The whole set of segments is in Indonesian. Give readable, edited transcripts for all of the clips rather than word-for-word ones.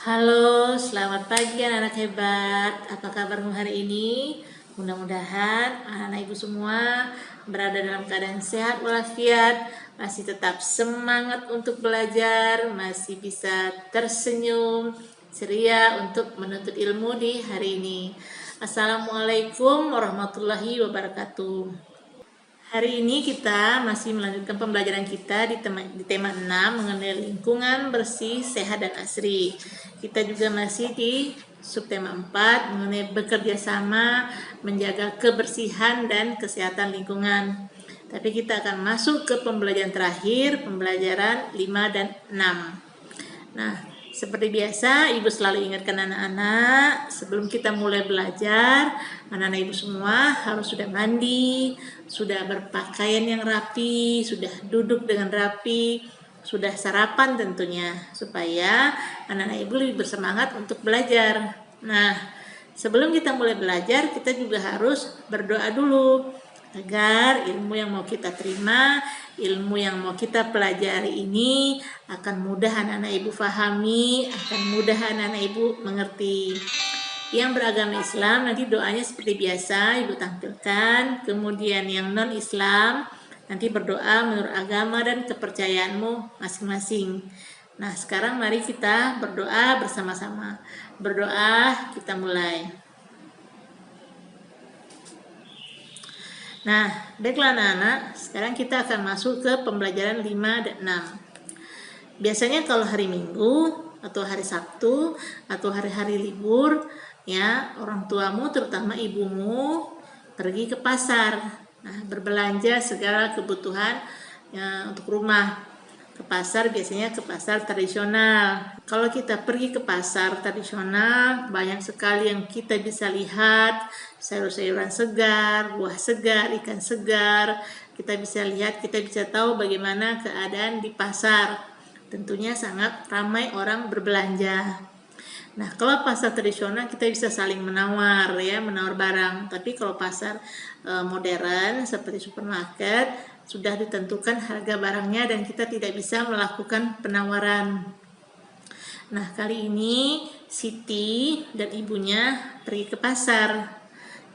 Halo, selamat pagi anak-anak hebat. Apa kabarmu hari ini? Mudah-mudahan anak-anak ibu semua berada dalam keadaan sehat walafiat, masih tetap semangat untuk belajar, masih bisa tersenyum, ceria untuk menuntut ilmu di hari ini. Assalamualaikum warahmatullahi wabarakatuh. Hari ini kita masih melanjutkan pembelajaran kita di tema 6 mengenai lingkungan bersih, sehat, dan asri. Kita juga masih di subtema 4 mengenai bekerja sama menjaga kebersihan dan kesehatan lingkungan. Tapi kita akan masuk ke pembelajaran terakhir, pembelajaran 5 dan 6. Nah, seperti biasa, Ibu selalu ingatkan anak-anak, sebelum kita mulai belajar, anak-anak Ibu semua harus sudah mandi, sudah berpakaian yang rapi, sudah duduk dengan rapi, sudah sarapan tentunya, supaya anak-anak Ibu lebih bersemangat untuk belajar. Nah, sebelum kita mulai belajar, kita juga harus berdoa dulu, agar ilmu yang mau kita terima, ilmu yang mau kita pelajari ini akan mudah anak-anak ibu pahami, akan mudah anak-anak ibu mengerti. Yang beragama Islam nanti doanya seperti biasa ibu tampilkan, kemudian yang non-Islam nanti berdoa menurut agama dan kepercayaanmu masing-masing. Nah, sekarang mari kita berdoa bersama-sama. Berdoa, kita mulai. Nah, baiklah anak-anak, sekarang kita akan masuk ke pembelajaran 5 dan 6. Biasanya kalau hari Minggu atau hari Sabtu atau hari-hari libur, ya, orang tuamu terutama ibumu pergi ke pasar. Nah, berbelanja segala kebutuhan ya, untuk rumah. Ke pasar biasanya ke pasar tradisional. Kalau kita pergi ke pasar tradisional, banyak sekali yang kita bisa lihat, sayur-sayuran segar, buah segar, ikan segar. Kita bisa lihat, kita bisa tahu bagaimana keadaan di pasar. Tentunya sangat ramai orang berbelanja. Nah, kalau pasar tradisional kita bisa saling menawar ya, menawar barang. Tapi kalau pasar modern seperti supermarket sudah ditentukan harga barangnya dan kita tidak bisa melakukan penawaran. Nah, kali ini Siti dan ibunya pergi ke pasar.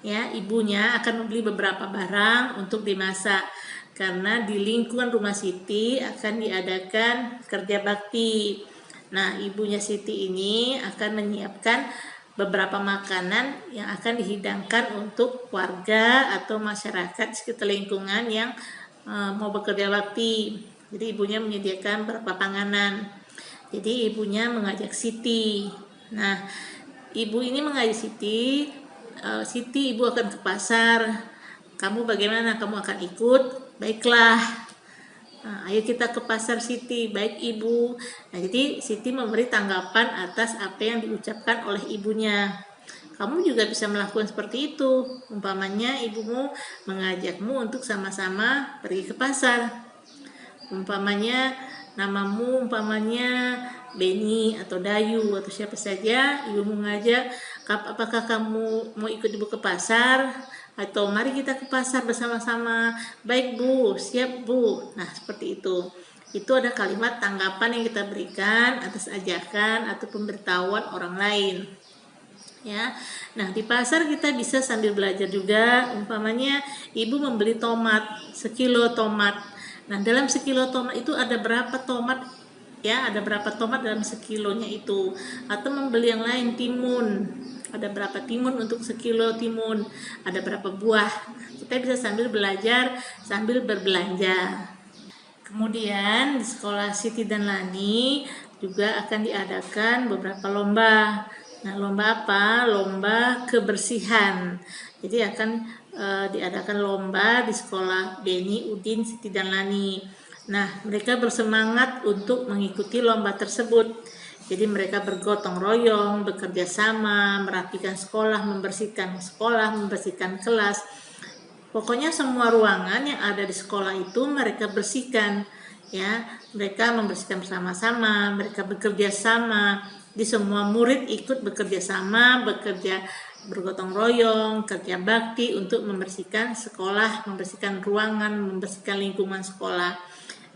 Ya, ibunya akan membeli beberapa barang untuk dimasak karena di lingkungan rumah Siti akan diadakan kerja bakti. Nah, ibunya Siti ini akan menyiapkan beberapa makanan yang akan dihidangkan untuk warga atau masyarakat sekitar lingkungan yang mau bekerja bakti. Jadi ibunya menyediakan beberapa panganan. Jadi ibunya mengajak Siti. Nah, ibu ini mengajak Siti, Siti ibu akan ke pasar. Kamu bagaimana? Kamu akan ikut? Baiklah. Nah, ayo kita ke pasar Siti, baik ibu. Nah, jadi Siti memberi tanggapan atas apa yang diucapkan oleh ibunya. Kamu juga bisa melakukan seperti itu. Umpamanya ibumu mengajakmu untuk sama-sama pergi ke pasar. Umpamanya namamu umpamanya Beni atau Dayu atau siapa saja, ibumu mengajak, apakah kamu mau ikut ibu ke pasar? Atau mari kita ke pasar bersama-sama. Baik bu, siap bu. Nah, seperti itu. Itu ada kalimat tanggapan yang kita berikan atas ajakan atau pemberitahuan orang lain. Ya, nah di pasar kita bisa sambil belajar juga. Umpamanya ibu membeli tomat, sekilo tomat. Nah, dalam sekilo tomat itu ada berapa tomat? Ya, ada berapa tomat dalam sekilonya itu? Atau membeli yang lain, timun. Ada berapa timun untuk sekilo timun? Ada berapa buah? Kita bisa sambil belajar, sambil berbelanja. Kemudian di sekolah Siti dan Lani juga akan diadakan beberapa lomba. Nah, lomba apa? Lomba kebersihan. Jadi akan diadakan lomba di sekolah Beni, Udin, Siti dan Lani. Nah, mereka bersemangat untuk mengikuti lomba tersebut. Jadi mereka bergotong royong, bekerja sama, merapikan sekolah, membersihkan kelas. Pokoknya semua ruangan yang ada di sekolah itu mereka bersihkan, ya. Mereka membersihkan bersama-sama, mereka bekerja sama. Di semua murid ikut bekerja sama, bekerja bergotong royong, kerja bakti untuk membersihkan sekolah, membersihkan ruangan, membersihkan lingkungan sekolah.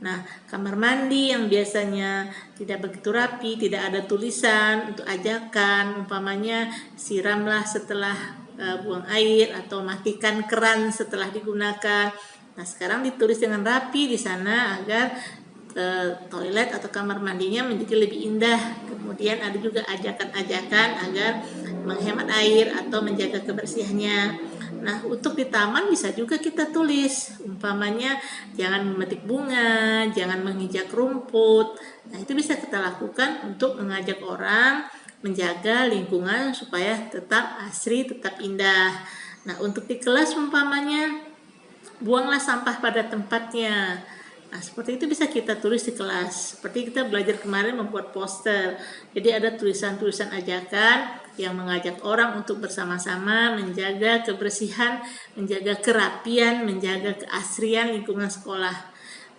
Nah, kamar mandi yang biasanya tidak begitu rapi, tidak ada tulisan untuk ajakan, umpamanya siramlah setelah buang air atau matikan keran setelah digunakan. Nah, sekarang ditulis dengan rapi di sana agar toilet atau kamar mandinya menjadi lebih indah. Kemudian ada juga ajakan-ajakan agar menghemat air atau menjaga kebersihannya. Nah, untuk di taman bisa juga kita tulis, umpamanya jangan memetik bunga, jangan menginjak rumput. Nah, itu bisa kita lakukan untuk mengajak orang menjaga lingkungan supaya tetap asri, tetap indah. Nah, untuk di kelas umpamanya buanglah sampah pada tempatnya. Nah, seperti itu bisa kita tulis di kelas. Seperti kita belajar kemarin membuat poster. Jadi ada tulisan-tulisan ajakan yang mengajak orang untuk bersama-sama menjaga kebersihan, menjaga kerapian, menjaga keasrian lingkungan sekolah.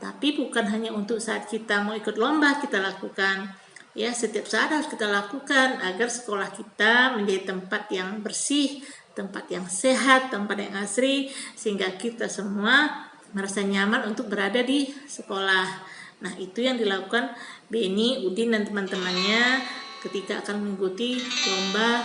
Tapi bukan hanya untuk saat kita mau ikut lomba kita lakukan. Ya, setiap saat harus kita lakukan agar sekolah kita menjadi tempat yang bersih, tempat yang sehat, tempat yang asri, sehingga kita semua merasa nyaman untuk berada di sekolah. Nah, itu yang dilakukan Beni, Udin, dan teman-temannya ketika akan mengikuti lomba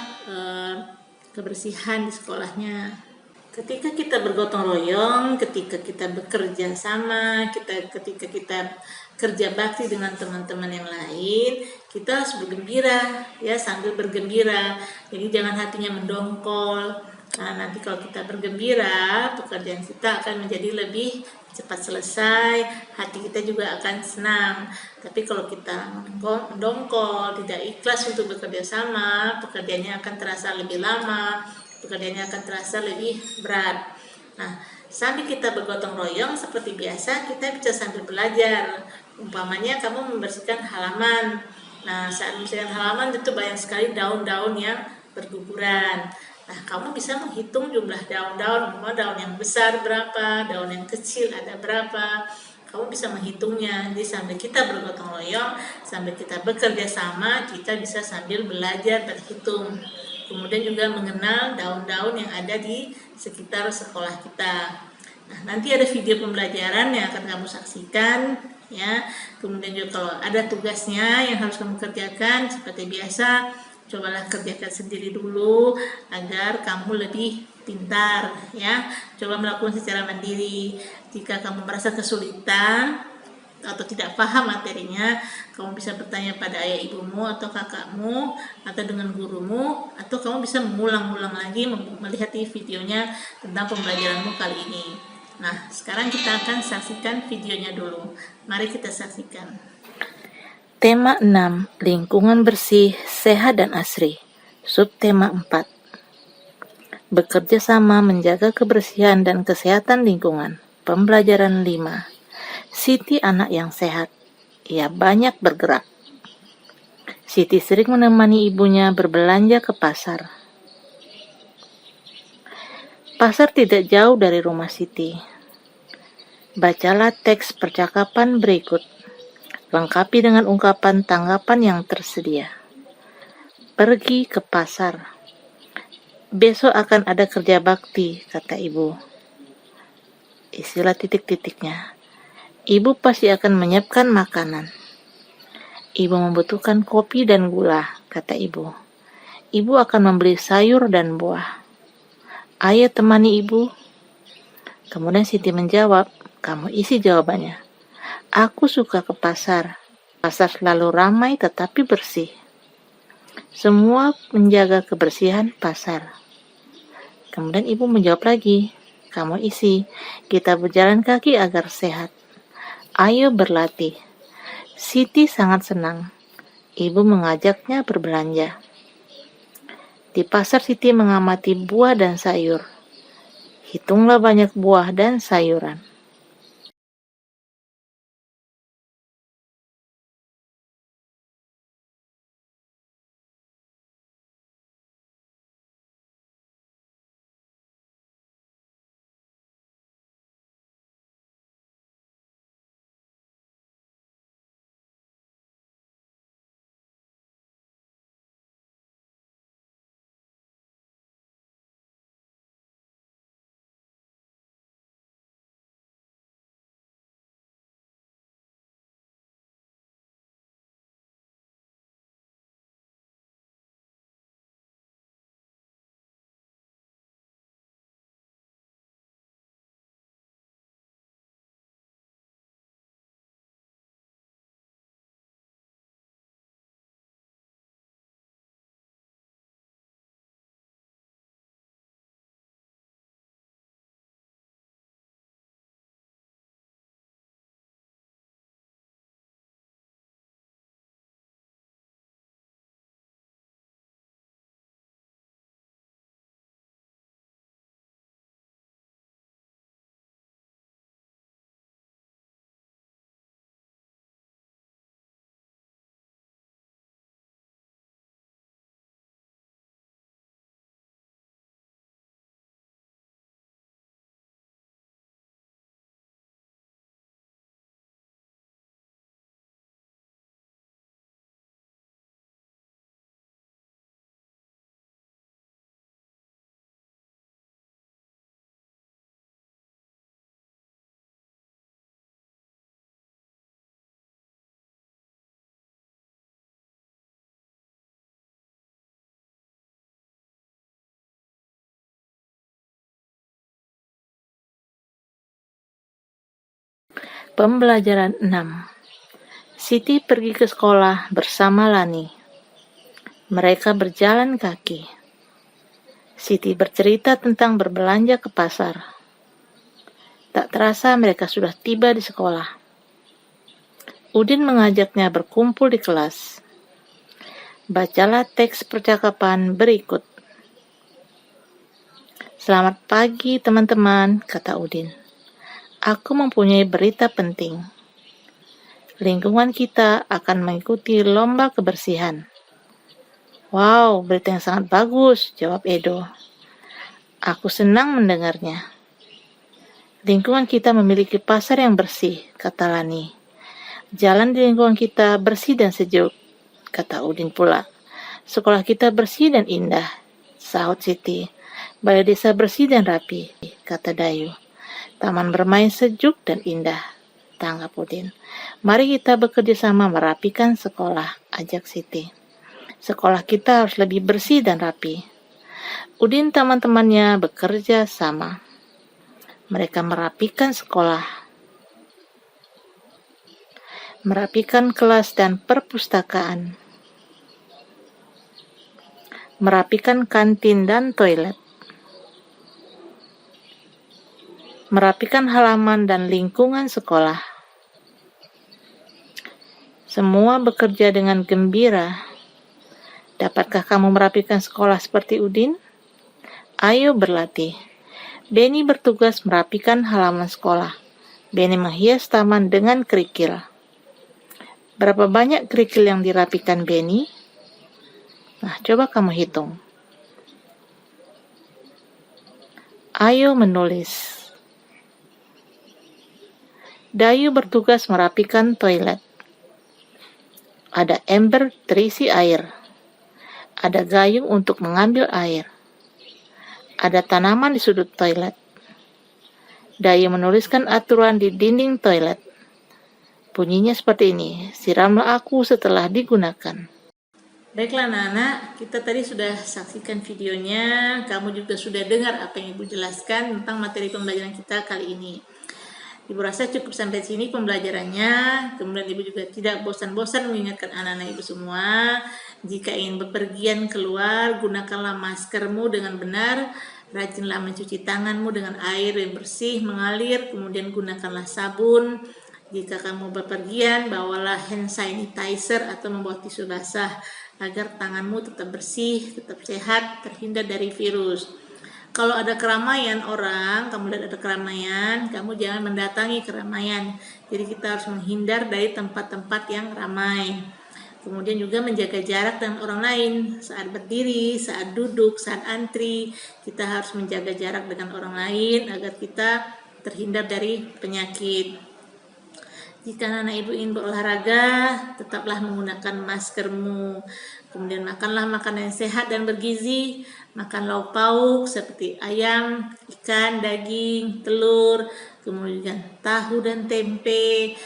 kebersihan di sekolahnya. Ketika kita bergotong royong, ketika kita bekerja sama, ketika kita kerja bakti dengan teman-teman yang lain, kita harus bergembira, ya, sambil bergembira. Jadi jangan hatinya mendongkol. Nah, nanti kalau kita bergembira, pekerjaan kita akan menjadi lebih cepat selesai, hati kita juga akan senang. Tapi kalau kita mendongkol, tidak ikhlas untuk bekerja sama, pekerjaannya akan terasa lebih lama, pekerjaannya akan terasa lebih berat. Nah, sambil kita bergotong royong seperti biasa, kita bisa sambil belajar. Umpamanya kamu membersihkan halaman. Nah, saat membersihkan halaman itu banyak sekali daun-daun yang berguguran. Nah, kamu bisa menghitung jumlah daun-daun, daun yang besar berapa, daun yang kecil ada berapa. Kamu bisa menghitungnya. Jadi sambil kita bergotong royong, sambil kita bekerja sama, kita bisa sambil belajar berhitung. Kemudian juga mengenal daun-daun yang ada di sekitar sekolah kita. Nah, nanti ada video pembelajaran yang akan kamu saksikan, ya. Kemudian juga kalau ada tugasnya yang harus kamu kerjakan, seperti biasa, cobalah kerjakan sendiri dulu agar kamu lebih pintar, ya. Coba melakukan secara mandiri. Jika kamu merasa kesulitan atau tidak paham materinya, kamu bisa bertanya pada ayah ibumu atau kakakmu atau dengan gurumu, atau kamu bisa mengulang-ulang lagi melihat di videonya tentang pembelajaranmu kali ini. Nah, sekarang kita akan saksikan videonya dulu. Mari kita saksikan. Tema 6, lingkungan bersih, sehat dan asri. Subtema 4, bekerja sama menjaga kebersihan dan kesehatan lingkungan. Pembelajaran 5, Siti anak yang sehat. Ia banyak bergerak. Siti sering menemani ibunya berbelanja ke pasar. Pasar tidak jauh dari rumah Siti. Bacalah teks percakapan berikut. Lengkapi dengan ungkapan tanggapan yang tersedia. Pergi ke pasar. Besok akan ada kerja bakti, kata ibu. Istilah titik-titiknya. Ibu pasti akan menyiapkan makanan. Ibu membutuhkan kopi dan gula, kata ibu. Ibu akan membeli sayur dan buah. Ayo temani ibu. Kemudian Siti menjawab, kamu isi jawabannya. Aku suka ke pasar. Pasar selalu ramai tetapi bersih. Semua menjaga kebersihan pasar. Kemudian ibu menjawab lagi, kamu isi, kita berjalan kaki agar sehat. Ayo berlatih. Siti sangat senang. Ibu mengajaknya berbelanja. Di pasar Siti mengamati buah dan sayur. Hitunglah banyak buah dan sayuran. Pembelajaran 6. Siti pergi ke sekolah bersama Lani. Mereka berjalan kaki. Siti bercerita tentang berbelanja ke pasar. Tak terasa mereka sudah tiba di sekolah. Udin mengajaknya berkumpul di kelas. Bacalah teks percakapan berikut. Selamat pagi teman-teman, kata Udin. Aku mempunyai berita penting. Lingkungan kita akan mengikuti lomba kebersihan. Wow, berita yang sangat bagus, jawab Edo. Aku senang mendengarnya. Lingkungan kita memiliki pasar yang bersih, kata Lani. Jalan di lingkungan kita bersih dan sejuk, kata Udin pula. Sekolah kita bersih dan indah, sahut Siti. Balai desa bersih dan rapi, kata Dayu. Taman bermain sejuk dan indah, tanggap Udin. Mari kita bekerja sama merapikan sekolah, ajak Siti. Sekolah kita harus lebih bersih dan rapi. Udin teman-temannya bekerja sama. Mereka merapikan sekolah, merapikan kelas dan perpustakaan, merapikan kantin dan toilet, merapikan halaman dan lingkungan sekolah. Semua bekerja dengan gembira. Dapatkah kamu merapikan sekolah seperti Udin? Ayo berlatih. Benny bertugas merapikan halaman sekolah. Benny menghias taman dengan kerikil. Berapa banyak kerikil yang dirapikan Benny? Nah, coba kamu hitung. Ayo menulis. Dayu bertugas merapikan toilet. Ada ember terisi air. Ada gayung untuk mengambil air. Ada tanaman di sudut toilet. Dayu menuliskan aturan di dinding toilet. Bunyinya seperti ini, siramlah aku setelah digunakan. Baiklah anak-anak, kita tadi sudah saksikan videonya, kamu juga sudah dengar apa yang Ibu jelaskan tentang materi pembelajaran kita kali ini. Ibu rasa cukup sampai sini pembelajarannya, kemudian Ibu juga tidak bosan-bosan mengingatkan anak-anak Ibu semua, jika ingin bepergian keluar, gunakanlah maskermu dengan benar, rajinlah mencuci tanganmu dengan air yang bersih, mengalir, kemudian gunakanlah sabun. Jika kamu bepergian, bawalah hand sanitizer atau membawa tisu basah, agar tanganmu tetap bersih, tetap sehat, terhindar dari virus. Kalau ada keramaian orang, kamu lihat ada keramaian, kamu jangan mendatangi keramaian. Jadi kita harus menghindar dari tempat-tempat yang ramai. Kemudian juga menjaga jarak dengan orang lain. Saat berdiri, saat duduk, saat antri, kita harus menjaga jarak dengan orang lain agar kita terhindar dari penyakit. Jika anak ibu ingin berolahraga, tetaplah menggunakan maskermu. Kemudian makanlah makanan yang sehat dan bergizi. Makan lauk pauk seperti ayam, ikan, daging, telur, kemudian tahu dan tempe.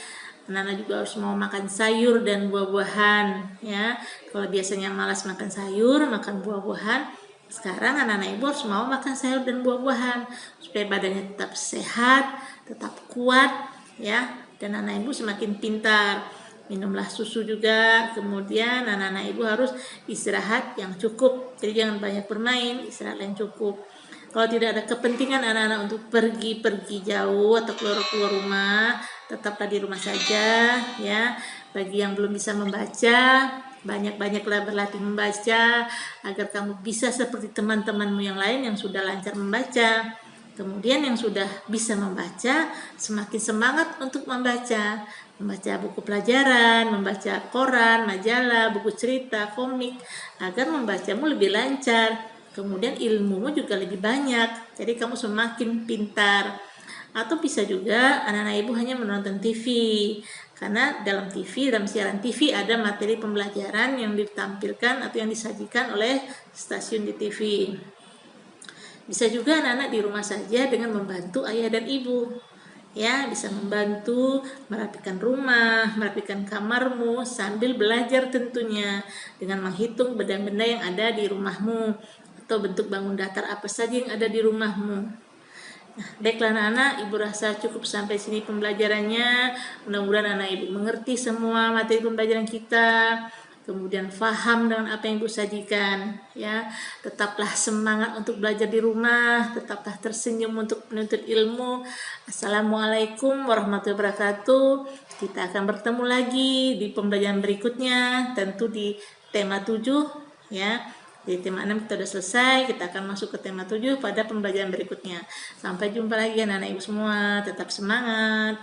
Anak-anak juga harus mau makan sayur dan buah-buahan, ya. Kalau biasanya malas makan sayur, makan buah-buahan, sekarang anak-anak ibu harus mau makan sayur dan buah-buahan supaya badannya tetap sehat, tetap kuat, ya. Dan anak ibu semakin pintar. Minumlah susu juga. Kemudian anak-anak ibu harus istirahat yang cukup. Jadi jangan banyak bermain, istirahat yang cukup. Kalau tidak ada kepentingan anak-anak untuk pergi jauh atau keluar rumah, tetaplah di rumah saja, ya. Bagi yang belum bisa membaca, banyak-banyaklah berlatih membaca agar kamu bisa seperti teman-temanmu yang lain yang sudah lancar membaca. Kemudian yang sudah bisa membaca, semakin semangat untuk membaca buku pelajaran, membaca koran, majalah, buku cerita, komik, agar membacamu lebih lancar. Kemudian ilmumu juga lebih banyak, jadi kamu semakin pintar. Atau bisa juga anak-anak ibu hanya menonton TV, karena dalam TV, dalam siaran TV ada materi pembelajaran yang ditampilkan atau yang disajikan oleh stasiun di TV. Bisa juga anak-anak di rumah saja dengan membantu ayah dan ibu. Ya, bisa membantu merapikan rumah, merapikan kamarmu sambil belajar tentunya dengan menghitung benda-benda yang ada di rumahmu atau bentuk bangun datar apa saja yang ada di rumahmu. Baiklah anak-anak, Ibu rasa cukup sampai sini pembelajarannya. Mudah-mudahan anak Ibu mengerti semua materi pembelajaran kita, kemudian paham dengan apa yang Ibu sajikan. Ya, tetaplah semangat untuk belajar di rumah, tetaplah tersenyum untuk menuntut ilmu. Assalamualaikum warahmatullahi wabarakatuh. Kita akan bertemu lagi di pembelajaran berikutnya, tentu di tema 7 ya. Jadi tema 6 kita sudah selesai, kita akan masuk ke tema 7 pada pembelajaran berikutnya. Sampai jumpa lagi anak-anak Ibu semua, tetap semangat.